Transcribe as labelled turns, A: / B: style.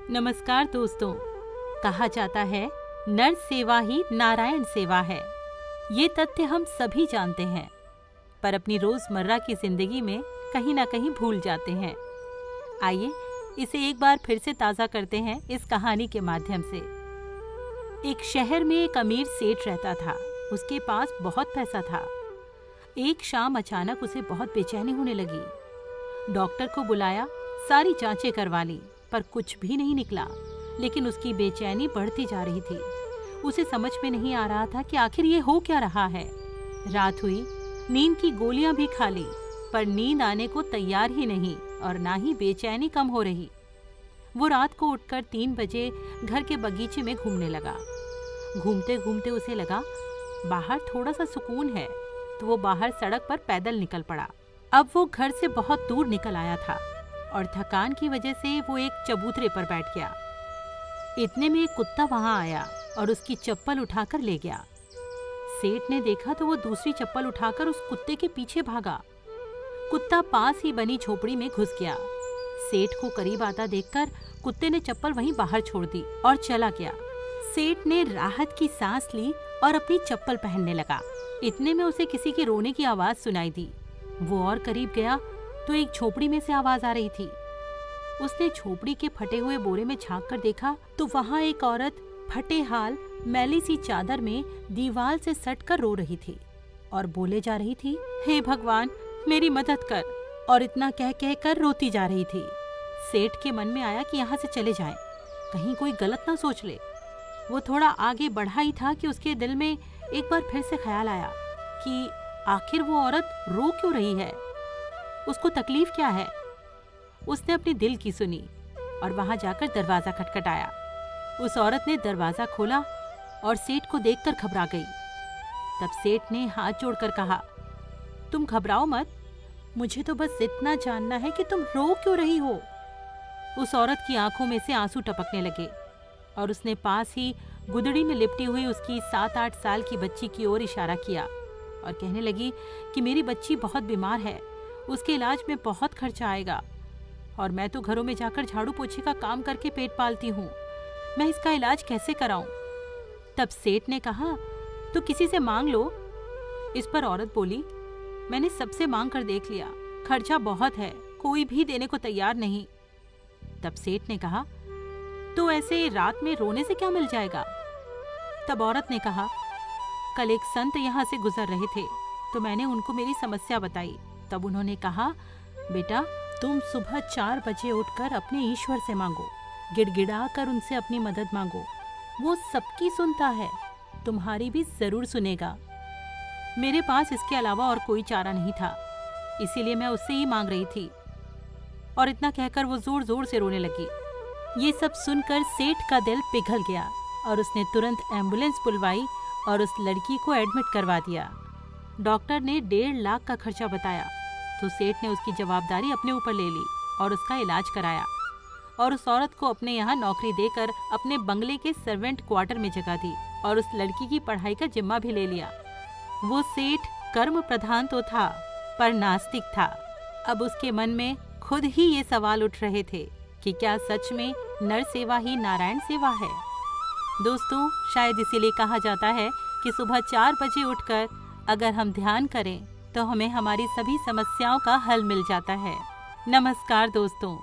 A: नमस्कार दोस्तों। कहा जाता है नर सेवा ही नारायण सेवा है। ये तथ्य हम सभी जानते हैं, पर अपनी रोजमर्रा की जिंदगी में कहीं ना कहीं भूल जाते हैं। आइए इसे एक बार फिर से ताज़ा करते हैं इस कहानी के माध्यम से। एक शहर में एक अमीर सेठ रहता था। उसके पास बहुत पैसा था। एक शाम अचानक उसे बहुत बेचैनी होने लगी। डॉक्टर को बुलाया, सारी जांचें करवा ली, पर कुछ भी नहीं निकला। लेकिन उसकी बेचैनी बढ़ती जा रही थी। उसे समझ में नहीं आ रहा था कि आखिर ये हो क्या रहा है। रात हुई, नींद की गोलियां भी खा ली, पर नींद आने को तैयार ही नहीं और ना ही बेचैनी कम हो रही। वो रात को उठकर 3 बजे घर के बगीचे में घूमने लगा। घूमते घूमते उसे लगा बाहर थोड़ा सा सुकून है, तो वो बाहर सड़क पर पैदल निकल पड़ा। अब वो घर से बहुत दूर निकल आया था और थकान की वजह से वो एक चबूतरे पर बैठ गया। इतने में एक कुत्ता वहां आया और उसकी चप्पल उठाकर ले गया। सेठ ने देखा तो वो दूसरी चप्पल उठाकर उस कुत्ते के पीछे भागा। कुत्ता पास ही बनी झोपड़ी में घुस गया। सेठ को करीब आता देखकर कुत्ते ने चप्पल वहीं बाहर छोड़ दी और चला गया। सेठ ने राहत की सांस ली और अपनी चप्पल पहनने लगा। इतने में उसे किसी के रोने की आवाज सुनाई दी। वो और करीब गया तो एक झोपड़ी में से आवाज आ रही थी। उसने झोपड़ी के फटे हुए बोरे में झांक कर देखा तो वहां एक औरत फटे हाल मैली सी चादर में दीवार से सट कर रो रही थी और बोले जा रही थी, हे भगवान मेरी मदद कर, और इतना कह कह कर रोती जा रही थी। सेठ के मन में आया कि यहाँ से चले जाएं, कहीं कोई गलत ना सोच ले। वो थोड़ा आगे बढ़ा ही था कि उसके दिल में एक बार फिर से ख्याल आया कि आखिर वो औरत रो क्यों रही है, उसको तकलीफ क्या है। उसने अपने दिल की सुनी और वहां जाकर दरवाजा खटखटाया। उस औरत ने दरवाजा खोला और सेठ को देखकर घबरा गई। तब सेठ ने हाथ जोड़कर कहा, तुम घबराओ मत, मुझे तो बस इतना जानना है कि तुम रो क्यों रही हो। उस औरत की आंखों में से आंसू टपकने लगे और उसने पास ही गुदड़ी में लिपटी हुई उसकी 7-8 साल की बच्ची की ओर इशारा किया और कहने लगी कि मेरी बच्ची बहुत बीमार है, उसके इलाज में बहुत खर्चा आएगा और मैं तो घरों में जाकर झाड़ू पोछे का काम करके पेट पालती हूँ, मैं इसका इलाज कैसे कराऊं। तब सेठ ने कहा, तो किसी से मांग लो। इस पर औरत बोली, मैंने सबसे मांग कर देख लिया, खर्चा बहुत है, कोई भी देने को तैयार नहीं। तब सेठ ने कहा, तो ऐसे रात में रोने से क्या मिल जाएगा। तब औरत ने कहा, कल एक संत यहाँ से गुजर रहे थे तो मैंने उनको मेरी समस्या बताई। तब उन्होंने कहा, बेटा तुम सुबह 4 बजे उठकर अपने ईश्वर से मांगो, गिड़गिड़ा कर उनसे अपनी मदद मांगो, वो सबकी सुनता है, तुम्हारी भी जरूर सुनेगा। मेरे पास इसके अलावा और कोई चारा नहीं था, इसीलिए मैं उससे ही मांग रही थी। और इतना कहकर वो जोर जोर से रोने लगी। ये सब सुनकर सेठ का दिल पिघल गया और उसने तुरंत एम्बुलेंस बुलवाई और उस लड़की को एडमिट करवा दिया। डॉक्टर ने 1.5 लाख का खर्चा बताया तो सेठ ने उसकी जवाबदारी अपने ऊपर ले ली और उसका इलाज कराया और उस औरत को अपने यहाँ नौकरी देकर अपने बंगले के सर्वेंट क्वार्टर में जगह दी और उस लड़की की पढ़ाई का जिम्मा भी ले लिया। वो सेठ कर्म प्रधान तो था पर नास्तिक था। अब उसके मन में खुद ही ये सवाल उठ रहे थे कि क्या सच में नर सेवा ही नारायण सेवा है। दोस्तों, शायद इसीलिए कहा जाता है कि सुबह 4 बजे उठकर अगर हम ध्यान करें तो हमें हमारी सभी समस्याओं का हल मिल जाता है। नमस्कार दोस्तों।